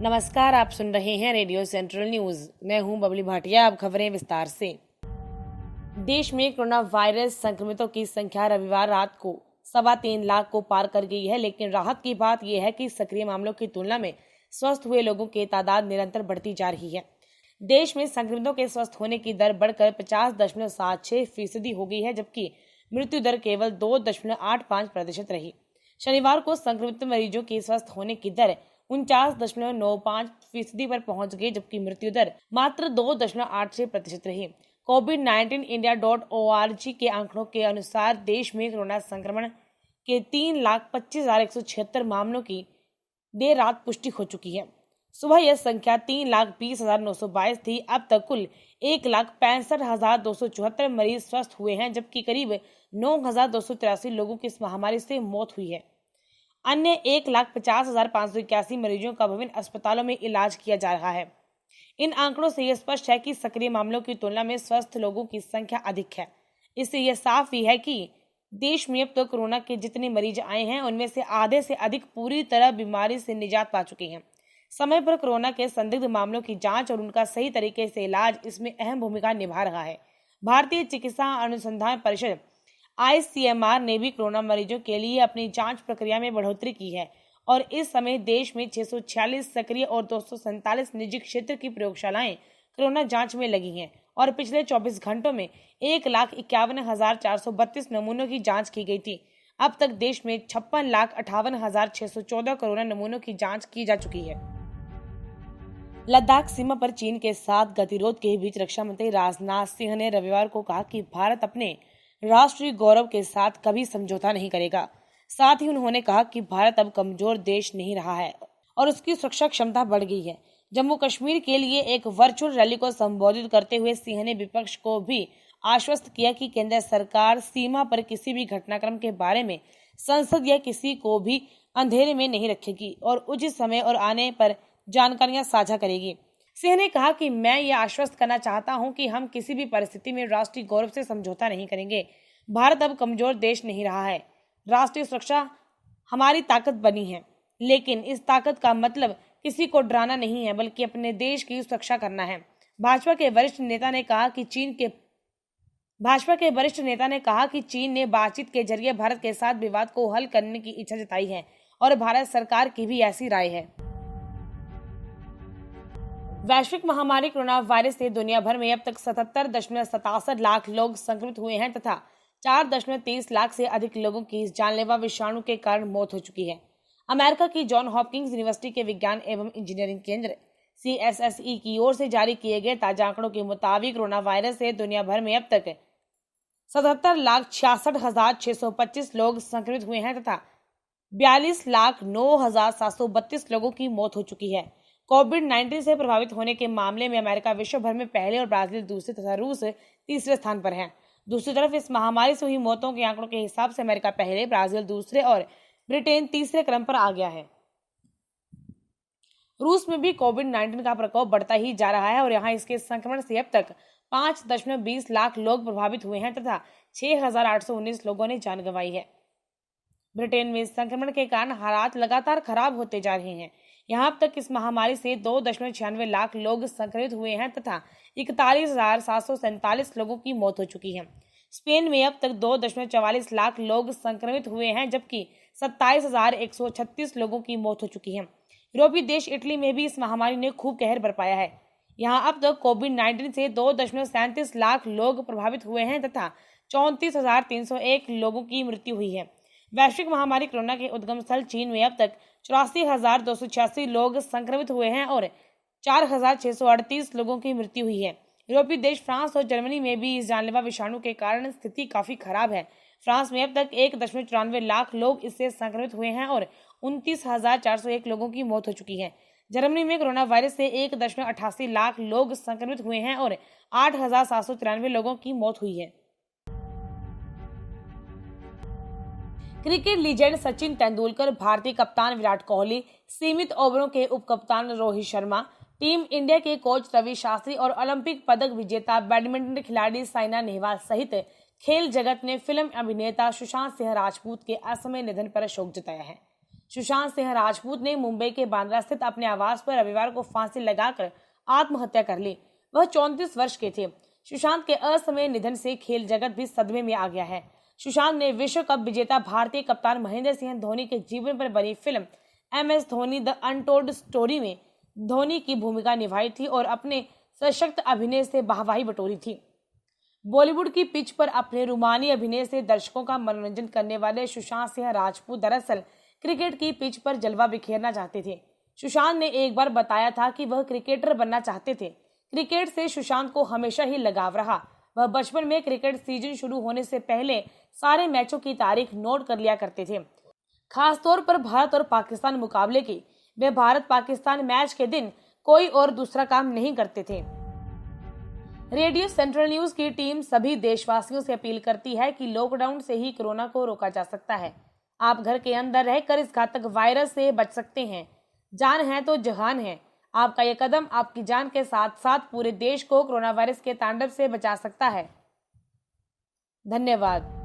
नमस्कार, आप सुन रहे हैं रेडियो सेंट्रल न्यूज। मैं हूं बबली भाटिया। अब खबरें विस्तार से। देश में कोरोना वायरस संक्रमितों की संख्या रविवार रात को 3.25 लाख को पार कर गई है, लेकिन राहत की बात यह है कि सक्रिय मामलों की तुलना में स्वस्थ हुए लोगों की तादाद निरंतर बढ़ती जा रही है। देश में संक्रमितों के स्वस्थ होने की दर बढ़कर 50.76% हो गई है, जबकि मृत्यु दर केवल 2.85% रही। शनिवार को संक्रमित मरीजों की स्वस्थ होने की दर 49.95% पर पहुंच गई, जबकि मृत्यु दर मात्र 2.86% रही। COVID-19 India.org के आंकड़ों के अनुसार देश में कोरोना संक्रमण के 3,25,176 मामलों की देर रात पुष्टि हो चुकी है। सुबह यह संख्या 3,20,922 थी। अब तक कुल 1,65,274 मरीज स्वस्थ हुए हैं, जबकि करीब 9,283 लोगों की इस महामारी से मौत हुई है। अन्य 1,50,581 मरीजों का विभिन्न अस्पतालों में इलाज किया जा रहा है। इन आंकड़ों से यह स्पष्ट है कि सक्रिय मामलों की तुलना में स्वस्थ लोगों की संख्या अधिक है। इससे यह साफ भी है कि देश में अब तक कोरोना के जितने मरीज आए हैं, उनमें से आधे से अधिक पूरी तरह बीमारी से निजात पा चुके हैं। समय पर कोरोना के संदिग्ध मामलों की जांच और उनका सही तरीके से इलाज इसमें अहम भूमिका निभा रहा है। भारतीय चिकित्सा अनुसंधान परिषद ICMR ने भी कोरोना मरीजों के लिए अपनी जांच प्रक्रिया में बढ़ोतरी की है और इस समय देश में 646 सक्रिय और 247 निजी क्षेत्र की प्रयोगशालाएं कोरोना जांच में लगी हैं और पिछले 24 घंटों में 1,51,432 नमूनों की जांच की गई थी। अब तक देश में 56,58,614 कोरोना नमूनों की जांच की जा चुकी है। लद्दाख सीमा पर चीन के साथ गतिरोध के बीच रक्षा मंत्री राजनाथ सिंह ने रविवार को कहा कि भारत अपने राष्ट्रीय गौरव के साथ कभी समझौता नहीं करेगा। साथ ही उन्होंने कहा कि भारत अब कमजोर देश नहीं रहा है और उसकी सुरक्षा क्षमता बढ़ गई है। जम्मू कश्मीर के लिए एक वर्चुअल रैली को संबोधित करते हुए सिंह ने विपक्ष को भी आश्वस्त किया कि केंद्र सरकार सीमा पर किसी भी घटनाक्रम के बारे में संसद या किसी को भी अंधेरे में नहीं रखेगी और उचित समय और आने पर जानकारियां साझा करेगी। सिंह ने कहा कि मैं ये आश्वस्त करना चाहता हूं कि हम किसी भी परिस्थिति में राष्ट्रीय गौरव से समझौता नहीं करेंगे। भारत अब कमजोर देश नहीं रहा है। राष्ट्रीय सुरक्षा हमारी ताकत बनी है, लेकिन इस ताकत का मतलब किसी को डराना नहीं है, बल्कि अपने देश की सुरक्षा करना है। भाजपा के वरिष्ठ नेता ने कहा कि चीन ने बातचीत के जरिए भारत के साथ विवाद को हल करने की इच्छा जताई है और भारत सरकार की भी ऐसी राय है। वैश्विक महामारी कोरोना वायरस से दुनिया भर में अब तक 77.67 लाख लोग संक्रमित हुए हैं तथा 4.23 लाख से अधिक लोगों की इस जानलेवा विषाणु के कारण मौत हो चुकी है। अमेरिका की जॉन हॉपकिंस यूनिवर्सिटी के विज्ञान एवं इंजीनियरिंग केंद्र CSSE की ओर से जारी किए गए ताजा आंकड़ों के मुताबिक कोरोना वायरस से दुनिया भर में अब तक 77,66,625 लोग संक्रमित हुए हैं तथा 42,09,732 लोगों की मौत हो चुकी है। COVID-19 से प्रभावित होने के मामले में अमेरिका विश्व भर में पहले और ब्राजील दूसरे तथा रूस तीसरे स्थान पर है। दूसरी तरफ इस महामारी से हुई मौतों के आंकड़ों के हिसाब से अमेरिका पहले, ब्राजील दूसरे और ब्रिटेन तीसरे क्रम पर आ गया है। रूस में भी COVID-19 का प्रकोप बढ़ता ही जा रहा है और यहाँ इसके संक्रमण से अब तक 5.20 लाख लोग प्रभावित हुए हैं तथा 6,819 लोगों ने जान गंवाई है। ब्रिटेन में इस संक्रमण के कारण हालात लगातार खराब होते जा रहे हैं। यहाँ अब तक इस महामारी से 2.96 लाख लोग संक्रमित हुए हैं तथा 41,747 लोगों की मौत हो चुकी है। स्पेन में अब तक 2.44 लाख लोग संक्रमित हुए हैं, जबकि 27,136 लोगों की मौत हो चुकी है। यूरोपीय देश इटली में भी इस महामारी ने खूब कहर बरपाया है। यहाँ अब तक COVID-19 से 2.37 लाख लोग प्रभावित हुए हैं तथा 34,301 लोगों की मृत्यु हुई है। वैश्विक महामारी कोरोना के उद्गम स्थल चीन में अब तक 84,286 लोग संक्रमित हुए हैं और 4,638 लोगों की मृत्यु हुई है। यूरोपीय देश फ्रांस और जर्मनी में भी इस जानलेवा विषाणु के कारण स्थिति काफी खराब है। फ्रांस में अब तक 1.94 लाख लोग इससे संक्रमित हुए हैं और 29,401 लोगों की मौत हो चुकी है। जर्मनी में कोरोना वायरस से 1.88 लाख लोग संक्रमित हुए हैं और 8,793 लोगों की मौत हुई है। क्रिकेट लीजेंड सचिन तेंदुलकर, भारतीय कप्तान विराट कोहली, सीमित ओवरों के उप कप्तान रोहित शर्मा, टीम इंडिया के कोच रवि शास्त्री और ओलंपिक पदक विजेता बैडमिंटन खिलाड़ी साइना नेहवाल सहित खेल जगत ने फिल्म अभिनेता सुशांत सिंह राजपूत के असमय निधन पर शोक जताया है। सुशांत सिंह राजपूत ने मुंबई के बांद्रा स्थित अपने आवास पर रविवार को फांसी लगाकर आत्महत्या कर ली। वह 34 वर्ष के थे। सुशांत के असामयिक निधन से खेल जगत भी सदमे में आ गया है। सुशांत ने विश्व कप विजेता भारतीय कप्तान महेंद्र सिंह धोनी के जीवन पर बनी film MS Dhoni the untold story में धोनी की भूमिका निभाई थी और अपने सशक्त अभिनय से वाहवाही बटोरी थी। बॉलीवुड की पिच पर अपने रूमानी अभिनय से दर्शकों का मनोरंजन करने वाले सुशांत सिंह राजपूत दरअसल क्रिकेट की पिच पर जलवा बिखेरना चाहते थे। सुशांत ने एक बार बताया था कि वह क्रिकेटर बनना चाहते थे। क्रिकेट से सुशांत को हमेशा ही लगाव रहा। वह बचपन में क्रिकेट सीजन शुरू होने से पहले सारे मैचों की तारीख नोट कर लिया करते थे, खासतौर पर भारत और पाकिस्तान मुकाबले की। वे भारत पाकिस्तान मैच के दिन कोई और दूसरा काम नहीं करते थे। रेडियो सेंट्रल न्यूज की टीम सभी देशवासियों से अपील करती है कि लॉकडाउन से ही कोरोना को रोका जा सकता है। आप घर के अंदर रहकर इस घातक वायरस से बच सकते हैं। जान है तो जहान है। आपका ये कदम आपकी जान के साथ साथ पूरे देश को कोरोना वायरस के तांडव से बचा सकता है। धन्यवाद।